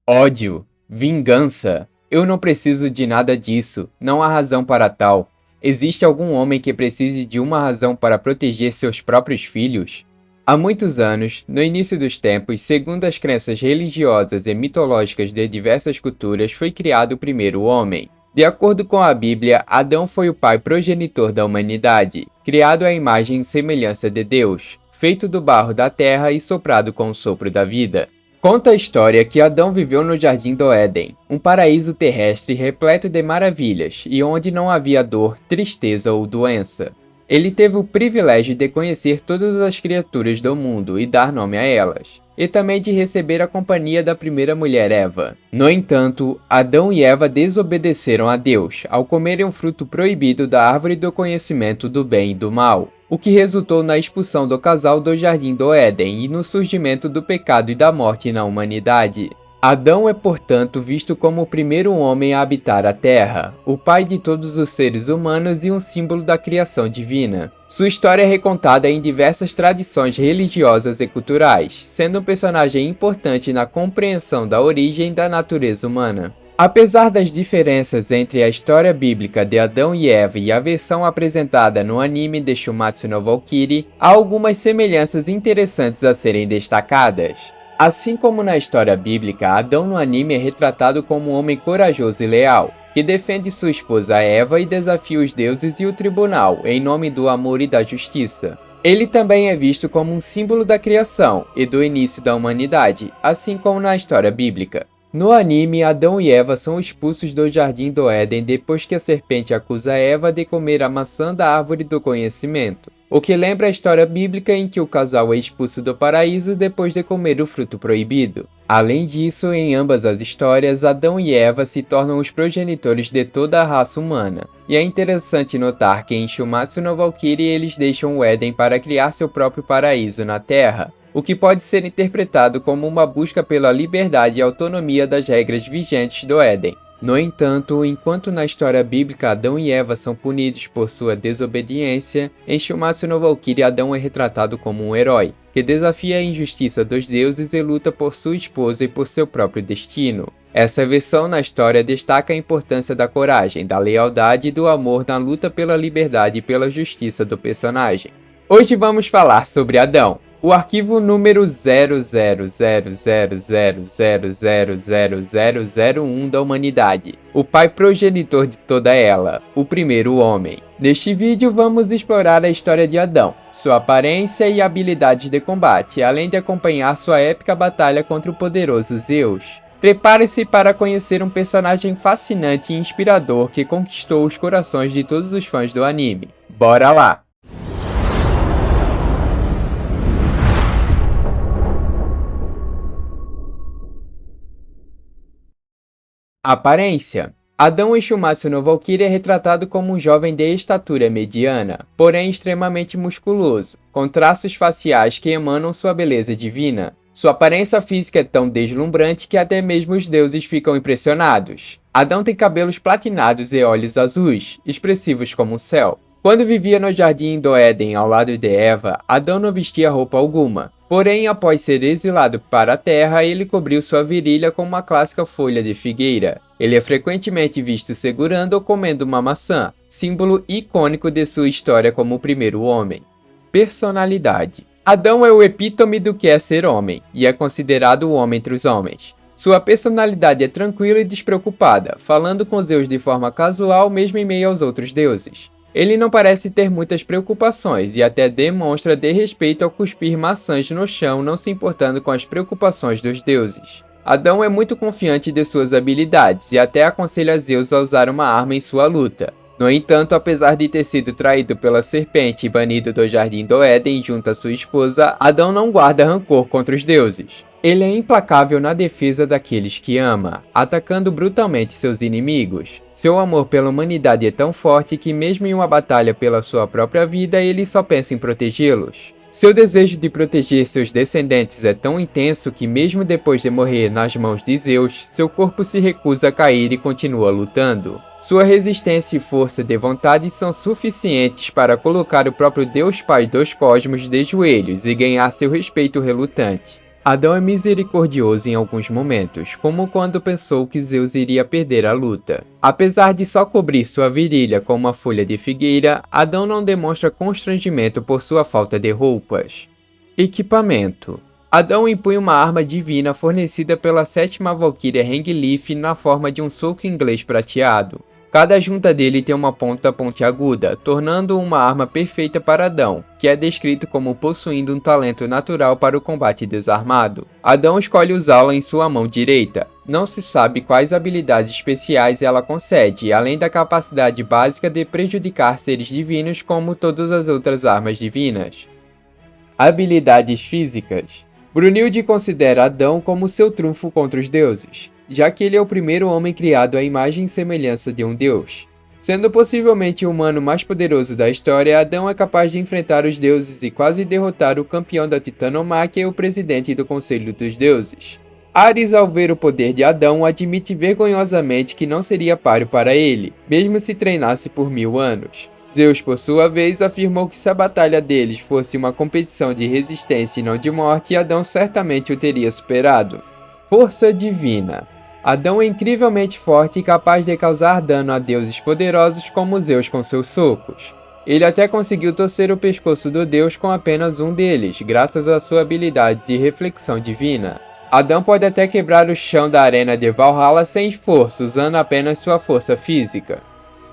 Ódio, vingança. Eu não preciso de nada disso, não há razão para tal. Existe algum homem que precise de uma razão para proteger seus próprios filhos? Há muitos anos, no início dos tempos, segundo as crenças religiosas e mitológicas de diversas culturas, foi criado o primeiro homem. De acordo com a Bíblia, Adão foi o pai progenitor da humanidade, criado à imagem e semelhança de Deus, feito do barro da terra e soprado com o sopro da vida. Conta a história que Adão viveu no Jardim do Éden, um paraíso terrestre repleto de maravilhas e onde não havia dor, tristeza ou doença. Ele teve o privilégio de conhecer todas as criaturas do mundo e dar nome a elas, e também de receber a companhia da primeira mulher Eva. No entanto, Adão e Eva desobedeceram a Deus ao comerem um fruto proibido da árvore do conhecimento do bem e do mal, o que resultou na expulsão do casal do Jardim do Éden e no surgimento do pecado e da morte na humanidade. Adão é, portanto, visto como o primeiro homem a habitar a Terra, o pai de todos os seres humanos e um símbolo da criação divina. Sua história é recontada em diversas tradições religiosas e culturais, sendo um personagem importante na compreensão da origem da natureza humana. Apesar das diferenças entre a história bíblica de Adão e Eva e a versão apresentada no anime de Shumatsu no Valkyrie, há algumas semelhanças interessantes a serem destacadas. Assim como na história bíblica, Adão no anime é retratado como um homem corajoso e leal, que defende sua esposa Eva e desafia os deuses e o tribunal em nome do amor e da justiça. Ele também é visto como um símbolo da criação e do início da humanidade, assim como na história bíblica. No anime, Adão e Eva são expulsos do Jardim do Éden depois que a serpente acusa Eva de comer a maçã da árvore do conhecimento, o que lembra a história bíblica em que o casal é expulso do paraíso depois de comer o fruto proibido. Além disso, em ambas as histórias, Adão e Eva se tornam os progenitores de toda a raça humana. E é interessante notar que em Shumatsu no Valkyrie eles deixam o Éden para criar seu próprio paraíso na Terra, o que pode ser interpretado como uma busca pela liberdade e autonomia das regras vigentes do Éden. No entanto, enquanto na história bíblica Adão e Eva são punidos por sua desobediência, em Shumatsu no Valkyrie Adão é retratado como um herói, que desafia a injustiça dos deuses e luta por sua esposa e por seu próprio destino. Essa versão na história destaca a importância da coragem, da lealdade e do amor na luta pela liberdade e pela justiça do personagem. Hoje vamos falar sobre Adão, o arquivo número 000000000001 da humanidade, o pai progenitor de toda ela, o primeiro homem. Neste vídeo vamos explorar a história de Adão, sua aparência e habilidades de combate, além de acompanhar sua épica batalha contra o poderoso Zeus. Prepare-se para conhecer um personagem fascinante e inspirador que conquistou os corações de todos os fãs do anime. Bora lá! Aparência. Adão em Shumatsu no Valkyrie é retratado como um jovem de estatura mediana, porém extremamente musculoso, com traços faciais que emanam sua beleza divina. Sua aparência física é tão deslumbrante que até mesmo os deuses ficam impressionados. Adão tem cabelos platinados e olhos azuis, expressivos como o céu. Quando vivia no Jardim do Éden ao lado de Eva, Adão não vestia roupa alguma. Porém, após ser exilado para a Terra, ele cobriu sua virilha com uma clássica folha de figueira. Ele é frequentemente visto segurando ou comendo uma maçã, símbolo icônico de sua história como o primeiro homem. Personalidade. Adão é o epítome do que é ser homem, e é considerado o homem entre os homens. Sua personalidade é tranquila e despreocupada, falando com Zeus de forma casual mesmo em meio aos outros deuses. Ele não parece ter muitas preocupações e até demonstra desrespeito ao cuspir maçãs no chão, não se importando com as preocupações dos deuses. Adão é muito confiante de suas habilidades e até aconselha Zeus a usar uma arma em sua luta. No entanto, apesar de ter sido traído pela serpente e banido do Jardim do Éden junto à sua esposa, Adão não guarda rancor contra os deuses. Ele é implacável na defesa daqueles que ama, atacando brutalmente seus inimigos. Seu amor pela humanidade é tão forte que mesmo em uma batalha pela sua própria vida, ele só pensa em protegê-los. Seu desejo de proteger seus descendentes é tão intenso que mesmo depois de morrer nas mãos de Zeus, seu corpo se recusa a cair e continua lutando. Sua resistência e força de vontade são suficientes para colocar o próprio Deus Pai dos Cosmos de joelhos e ganhar seu respeito relutante. Adão é misericordioso em alguns momentos, como quando pensou que Zeus iria perder a luta. Apesar de só cobrir sua virilha com uma folha de figueira, Adão não demonstra constrangimento por sua falta de roupas. Equipamento: Adão impunha uma arma divina fornecida pela sétima valquíria Hengilif na forma de um soco inglês prateado. Cada junta dele tem uma ponta pontiaguda, tornando-o uma arma perfeita para Adão, que é descrito como possuindo um talento natural para o combate desarmado. Adão escolhe usá-la em sua mão direita. Não se sabe quais habilidades especiais ela concede, além da capacidade básica de prejudicar seres divinos como todas as outras armas divinas. Habilidades físicas: Brunilde considera Adão como seu trunfo contra os deuses, já que ele é o primeiro homem criado à imagem e semelhança de um deus. Sendo possivelmente o humano mais poderoso da história, Adão é capaz de enfrentar os deuses e quase derrotar o campeão da Titanomáquia e o presidente do Conselho dos Deuses. Ares, ao ver o poder de Adão, admite vergonhosamente que não seria páreo para ele, mesmo se treinasse por 1000 anos. Zeus, por sua vez, afirmou que se a batalha deles fosse uma competição de resistência e não de morte, Adão certamente o teria superado. Força divina: Adão é incrivelmente forte e capaz de causar dano a deuses poderosos como Zeus com seus socos. Ele até conseguiu torcer o pescoço do deus com apenas um deles, graças à sua habilidade de reflexão divina. Adão pode até quebrar o chão da arena de Valhalla sem esforço, usando apenas sua força física.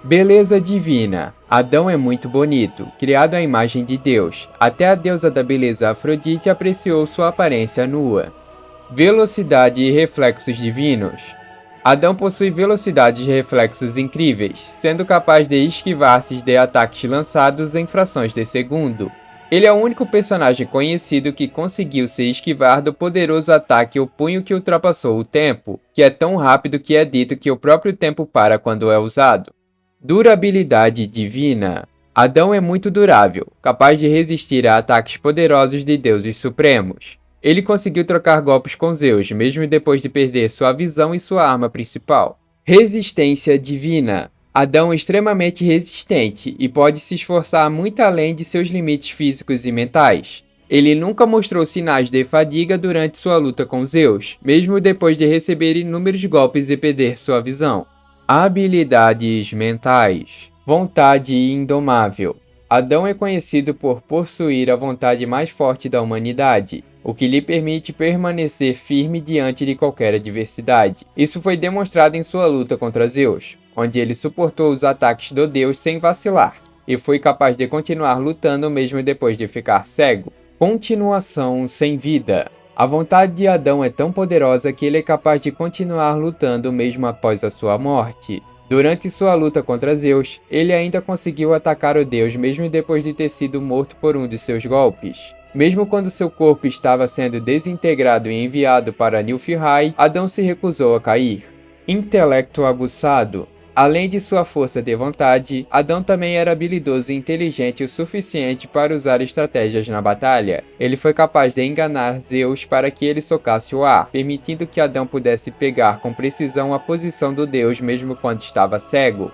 Beleza divina: Adão é muito bonito, criado à imagem de Deus. Até a deusa da beleza Afrodite apreciou sua aparência nua. Velocidade e reflexos divinos: Adão possui velocidade e reflexos incríveis, sendo capaz de esquivar-se de ataques lançados em frações de segundo. Ele é o único personagem conhecido que conseguiu se esquivar do poderoso ataque O Punho que ultrapassou o tempo, que é tão rápido que é dito que o próprio tempo para quando é usado. Durabilidade divina: Adão é muito durável, capaz de resistir a ataques poderosos de deuses supremos. Ele conseguiu trocar golpes com Zeus, mesmo depois de perder sua visão e sua arma principal. Resistência divina: Adão é extremamente resistente e pode se esforçar muito além de seus limites físicos e mentais. Ele nunca mostrou sinais de fadiga durante sua luta com Zeus, mesmo depois de receber inúmeros golpes e perder sua visão. Habilidades mentais: Vontade indomável: Adão é conhecido por possuir a vontade mais forte da humanidade, o que lhe permite permanecer firme diante de qualquer adversidade. Isso foi demonstrado em sua luta contra Zeus, onde ele suportou os ataques do deus sem vacilar, e foi capaz de continuar lutando mesmo depois de ficar cego. Continuação sem vida: A vontade de Adão é tão poderosa que ele é capaz de continuar lutando mesmo após a sua morte. Durante sua luta contra Zeus, ele ainda conseguiu atacar o deus mesmo depois de ter sido morto por um de seus golpes. Mesmo quando seu corpo estava sendo desintegrado e enviado para Nilfgaard, Adão se recusou a cair. Intelecto aguçado: Além de sua força de vontade, Adão também era habilidoso e inteligente o suficiente para usar estratégias na batalha. Ele foi capaz de enganar Zeus para que ele socasse o ar, permitindo que Adão pudesse pegar com precisão a posição do deus mesmo quando estava cego.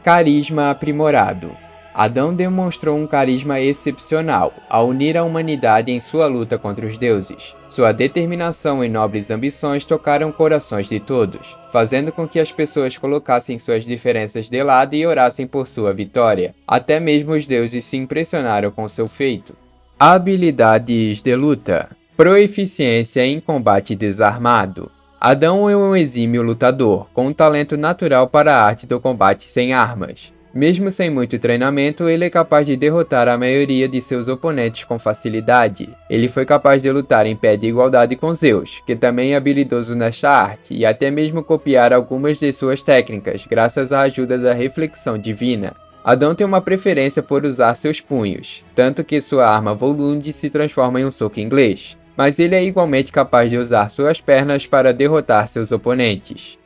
Carisma aprimorado: Adão demonstrou um carisma excepcional ao unir a humanidade em sua luta contra os deuses. Sua determinação e nobres ambições tocaram corações de todos, fazendo com que as pessoas colocassem suas diferenças de lado e orassem por sua vitória. Até mesmo os deuses se impressionaram com seu feito. Habilidades de luta: Proeficiência em combate desarmado: Adão é um exímio lutador, com um talento natural para a arte do combate sem armas. Mesmo sem muito treinamento, ele é capaz de derrotar a maioria de seus oponentes com facilidade. Ele foi capaz de lutar em pé de igualdade com Zeus, que também é habilidoso nesta arte, e até mesmo copiar algumas de suas técnicas, graças à ajuda da reflexão divina. Adão tem uma preferência por usar seus punhos, tanto que sua arma Volund se transforma em um soco inglês, mas ele é igualmente capaz de usar suas pernas para derrotar seus oponentes.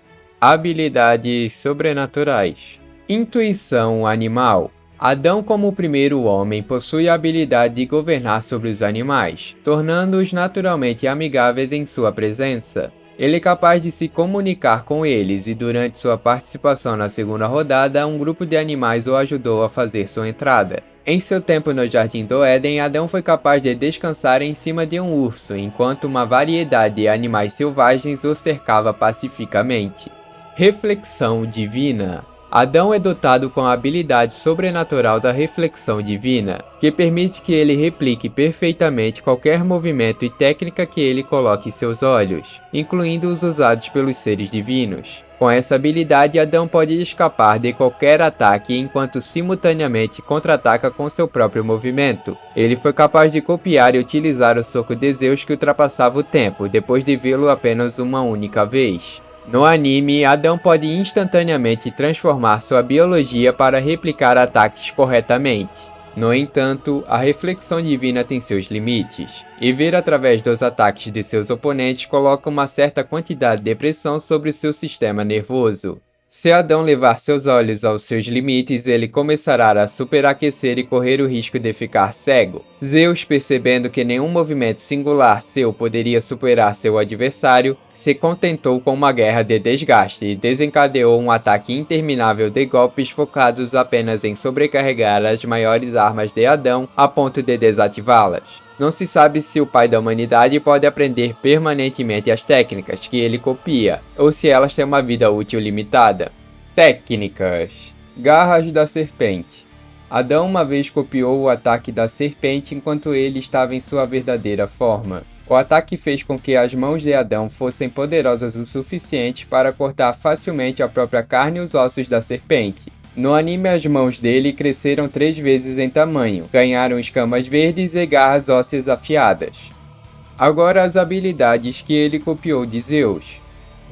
Habilidades sobrenaturais: Intuição animal: Adão, como o primeiro homem, possui a habilidade de governar sobre os animais, tornando-os naturalmente amigáveis em sua presença. Ele é capaz de se comunicar com eles e durante sua participação na segunda rodada, um grupo de animais o ajudou a fazer sua entrada. Em seu tempo no Jardim do Éden, Adão foi capaz de descansar em cima de um urso, enquanto uma variedade de animais selvagens o cercava pacificamente. Reflexão divina. Adão é dotado com a habilidade sobrenatural da reflexão divina, que permite que ele replique perfeitamente qualquer movimento e técnica que ele coloque em seus olhos, incluindo os usados pelos seres divinos. Com essa habilidade, Adão pode escapar de qualquer ataque enquanto simultaneamente contra-ataca com seu próprio movimento. Ele foi capaz de copiar e utilizar o soco de Zeus que ultrapassava o tempo, depois de vê-lo apenas uma única vez. No anime, Adão pode instantaneamente transformar sua biologia para replicar ataques corretamente. No entanto, a reflexão divina tem seus limites, e ver através dos ataques de seus oponentes coloca uma certa quantidade de pressão sobre seu sistema nervoso. Se Adão levar seus olhos aos seus limites, ele começará a superaquecer e correr o risco de ficar cego. Zeus, percebendo que nenhum movimento singular seu poderia superar seu adversário, se contentou com uma guerra de desgaste e desencadeou um ataque interminável de golpes focados apenas em sobrecarregar as maiores armas de Adão a ponto de desativá-las. Não se sabe se o pai da humanidade pode aprender permanentemente as técnicas que ele copia, ou se elas têm uma vida útil limitada. Técnicas. Garras da serpente. Adão uma vez copiou o ataque da serpente enquanto ele estava em sua verdadeira forma. O ataque fez com que as mãos de Adão fossem poderosas o suficiente para cortar facilmente a própria carne e os ossos da serpente. No anime, as mãos dele cresceram 3 vezes em tamanho, ganharam escamas verdes e garras ósseas afiadas. Agora as habilidades que ele copiou de Zeus.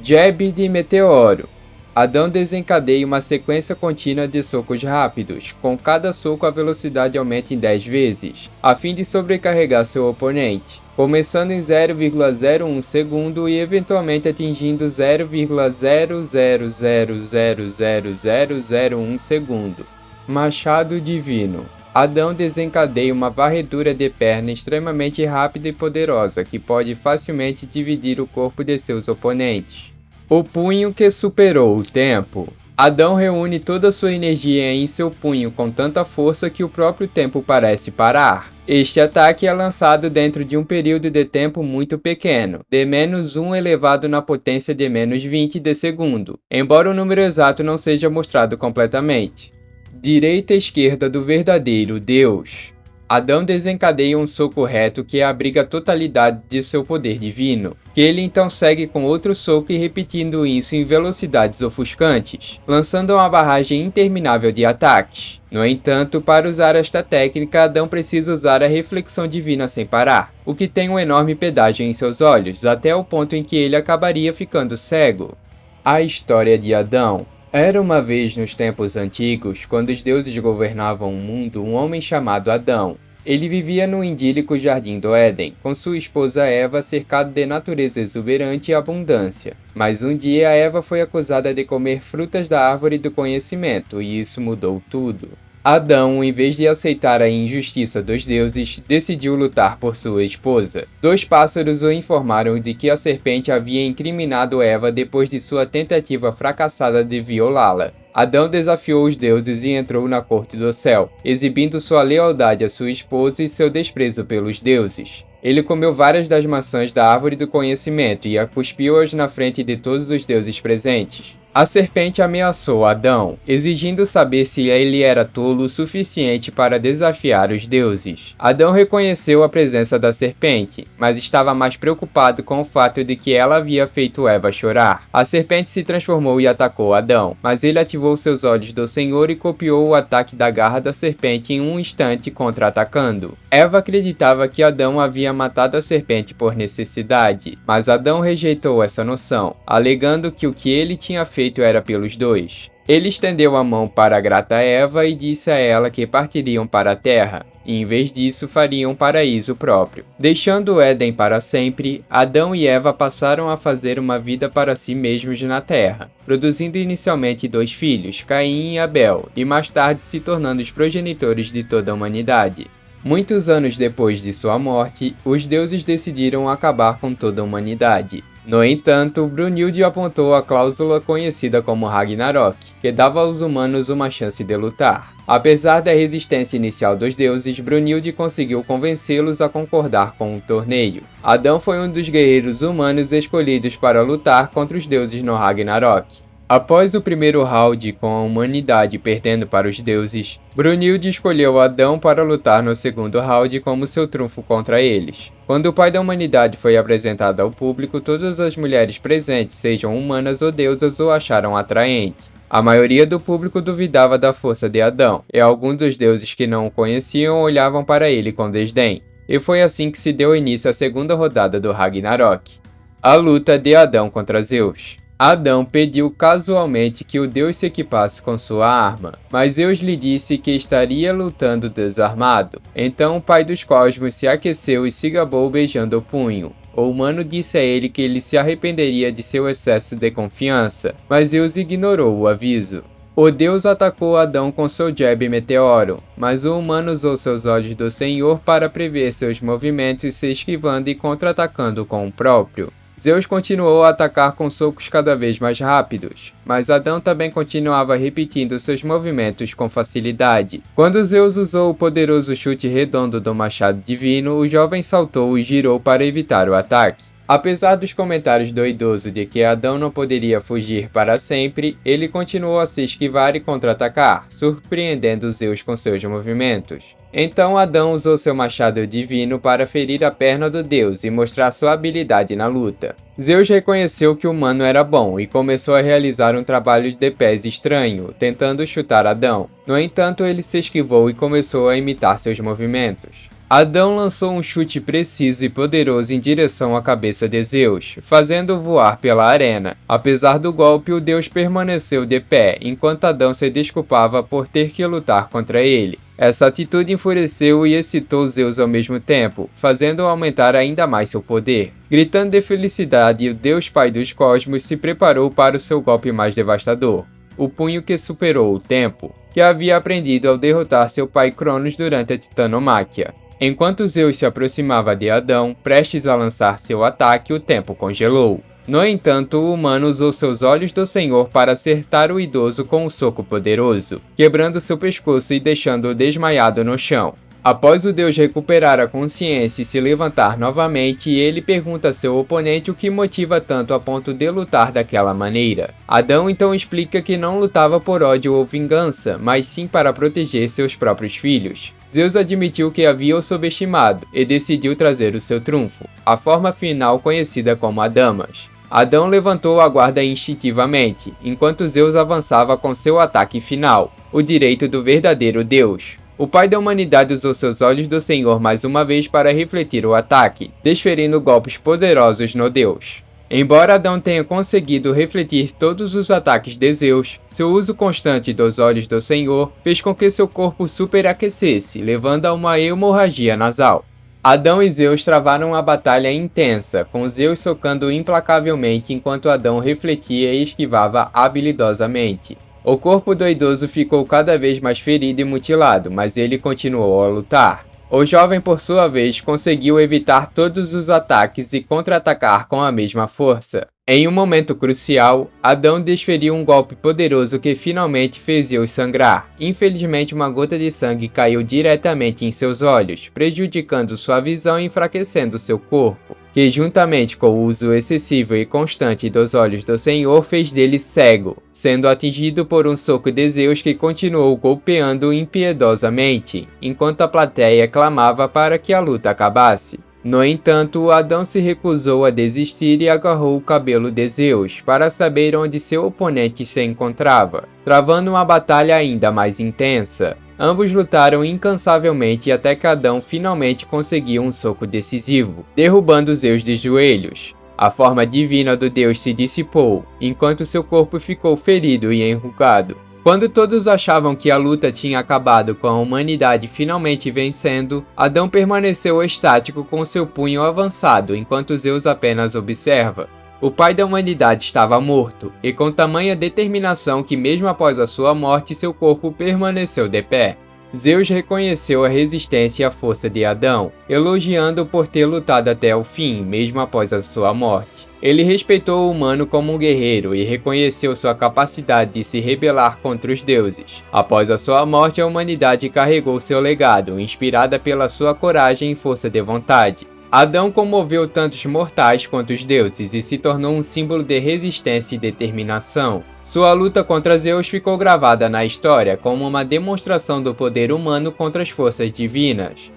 Jab de meteoro. Adão desencadeia uma sequência contínua de socos rápidos, com cada soco a velocidade aumenta em 10 vezes, a fim de sobrecarregar seu oponente, começando em 0,01 segundo e eventualmente atingindo 0,00000001 segundo. Machado divino. Adão desencadeia uma varredura de perna extremamente rápida e poderosa que pode facilmente dividir o corpo de seus oponentes. O punho que superou o tempo. Adão reúne toda sua energia em seu punho com tanta força que o próprio tempo parece parar. Este ataque é lançado dentro de um período de tempo muito pequeno, de -1 elevado na potência de -20 de segundo, embora o número exato não seja mostrado completamente. Direita e esquerda do verdadeiro Deus. Adão desencadeia um soco reto que abriga a totalidade de seu poder divino, que ele então segue com outro soco e repetindo isso em velocidades ofuscantes, lançando uma barragem interminável de ataques. No entanto, para usar esta técnica, Adão precisa usar a reflexão divina sem parar, o que tem um enorme pedágio em seus olhos, até o ponto em que ele acabaria ficando cego. A história de Adão. Era uma vez nos tempos antigos, quando os deuses governavam o mundo, um homem chamado Adão. Ele vivia no idílico Jardim do Éden, com sua esposa Eva cercado de natureza exuberante e abundância. Mas um dia Eva foi acusada de comer frutas da árvore do conhecimento, e isso mudou tudo. Adão, em vez de aceitar a injustiça dos deuses, decidiu lutar por sua esposa. 2 pássaros o informaram de que a serpente havia incriminado Eva depois de sua tentativa fracassada de violá-la. Adão desafiou os deuses e entrou na corte do céu, exibindo sua lealdade à sua esposa e seu desprezo pelos deuses. Ele comeu várias das maçãs da árvore do conhecimento e cuspiu-as na frente de todos os deuses presentes. A serpente ameaçou Adão, exigindo saber se ele era tolo o suficiente para desafiar os deuses. Adão reconheceu a presença da serpente, mas estava mais preocupado com o fato de que ela havia feito Eva chorar. A serpente se transformou e atacou Adão, mas ele ativou seus olhos do Senhor e copiou o ataque da garra da serpente em um instante, contra-atacando. Eva acreditava que Adão havia matado a serpente por necessidade, mas Adão rejeitou essa noção, alegando que o que ele tinha feito era pelos dois. Ele estendeu a mão para a grata Eva e disse a ela que partiriam para a terra, e em vez disso fariam um paraíso próprio. Deixando o Éden para sempre, Adão e Eva passaram a fazer uma vida para si mesmos na terra, produzindo inicialmente 2 filhos, Caim e Abel, e mais tarde se tornando os progenitores de toda a humanidade. Muitos anos depois de sua morte, os deuses decidiram acabar com toda a humanidade. No entanto, Brunhilde apontou a cláusula conhecida como Ragnarok, que dava aos humanos uma chance de lutar. Apesar da resistência inicial dos deuses, Brunhilde conseguiu convencê-los a concordar com o torneio. Adão foi um dos guerreiros humanos escolhidos para lutar contra os deuses no Ragnarok. Após o primeiro round com a humanidade perdendo para os deuses, Brunhilde escolheu Adão para lutar no segundo round como seu trunfo contra eles. Quando o pai da humanidade foi apresentado ao público, todas as mulheres presentes, sejam humanas ou deusas, o acharam atraente. A maioria do público duvidava da força de Adão, e alguns dos deuses que não o conheciam olhavam para ele com desdém. E foi assim que se deu início à segunda rodada do Ragnarok. A luta de Adão contra Zeus. Adão pediu casualmente que o deus se equipasse com sua arma, mas Zeus lhe disse que estaria lutando desarmado. Então o pai dos cosmos se aqueceu e se gabou beijando o punho. O humano disse a ele que ele se arrependeria de seu excesso de confiança, mas Zeus ignorou o aviso. O deus atacou Adão com seu jab meteoro, mas o humano usou seus olhos do Senhor para prever seus movimentos, se esquivando e contra-atacando com o próprio. Zeus continuou a atacar com socos cada vez mais rápidos, mas Adão também continuava repetindo seus movimentos com facilidade. Quando Zeus usou o poderoso chute redondo do machado divino, o jovem saltou e girou para evitar o ataque. Apesar dos comentários do idoso de que Adão não poderia fugir para sempre, ele continuou a se esquivar e contra-atacar, surpreendendo Zeus com seus movimentos. Então Adão usou seu machado divino para ferir a perna do deus e mostrar sua habilidade na luta. Zeus reconheceu que o humano era bom e começou a realizar um trabalho de pés estranho, tentando chutar Adão. No entanto, ele se esquivou e começou a imitar seus movimentos. Adão lançou um chute preciso e poderoso em direção à cabeça de Zeus, fazendo-o voar pela arena. Apesar do golpe, o deus permaneceu de pé, enquanto Adão se desculpava por ter que lutar contra ele. Essa atitude enfureceu e excitou Zeus ao mesmo tempo, fazendo-o aumentar ainda mais seu poder. Gritando de felicidade, o deus pai dos cosmos se preparou para o seu golpe mais devastador, o punho que superou o tempo, que havia aprendido ao derrotar seu pai Cronos durante a Titanomáquia. Enquanto Zeus se aproximava de Adão, prestes a lançar seu ataque, o tempo congelou. No entanto, o humano usou seus olhos do Senhor para acertar o idoso com um soco poderoso, quebrando seu pescoço e deixando-o desmaiado no chão. Após o deus recuperar a consciência e se levantar novamente, ele pergunta a seu oponente o que motiva tanto a ponto de lutar daquela maneira. Adão então explica que não lutava por ódio ou vingança, mas sim para proteger seus próprios filhos. Zeus admitiu que havia o subestimado e decidiu trazer o seu trunfo, a forma final conhecida como Adamas. Adão levantou a guarda instintivamente, enquanto Zeus avançava com seu ataque final, o direito do verdadeiro Deus. O pai da humanidade usou seus olhos do Senhor mais uma vez para refletir o ataque, desferindo golpes poderosos no Deus. Embora Adão tenha conseguido refletir todos os ataques de Zeus, seu uso constante dos olhos do Senhor fez com que seu corpo superaquecesse, levando a uma hemorragia nasal. Adão e Zeus travaram uma batalha intensa, com Zeus socando implacavelmente enquanto Adão refletia e esquivava habilidosamente. O corpo do idoso ficou cada vez mais ferido e mutilado, mas ele continuou a lutar. O jovem, por sua vez, conseguiu evitar todos os ataques e contra-atacar com a mesma força. Em um momento crucial, Adão desferiu um golpe poderoso que finalmente fez Zeus sangrar. Infelizmente, uma gota de sangue caiu diretamente em seus olhos, prejudicando sua visão e enfraquecendo seu corpo, que juntamente com o uso excessivo e constante dos olhos do Senhor fez dele cego, sendo atingido por um soco de Zeus que continuou golpeando impiedosamente, enquanto a plateia clamava para que a luta acabasse. No entanto, Adão se recusou a desistir e agarrou o cabelo de Zeus para saber onde seu oponente se encontrava, travando uma batalha ainda mais intensa. Ambos lutaram incansavelmente até que Adão finalmente conseguiu um soco decisivo, derrubando Zeus de joelhos. A forma divina do deus se dissipou, enquanto seu corpo ficou ferido e enrugado. Quando todos achavam que a luta tinha acabado com a humanidade finalmente vencendo, Adão permaneceu estático com seu punho avançado enquanto Zeus apenas observa. O pai da humanidade estava morto, e com tamanha determinação que mesmo após a sua morte seu corpo permaneceu de pé. Zeus reconheceu a resistência e a força de Adão, elogiando-o por ter lutado até o fim, mesmo após a sua morte. Ele respeitou o humano como um guerreiro e reconheceu sua capacidade de se rebelar contra os deuses. Após a sua morte, a humanidade carregou seu legado, inspirada pela sua coragem e força de vontade. Adão comoveu tanto os mortais quanto os deuses e se tornou um símbolo de resistência e determinação. Sua luta contra Zeus ficou gravada na história como uma demonstração do poder humano contra as forças divinas.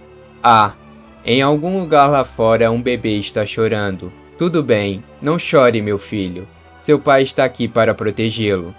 Em algum lugar lá fora um bebê está chorando. Tudo bem, não chore, meu filho. Seu pai está aqui para protegê-lo.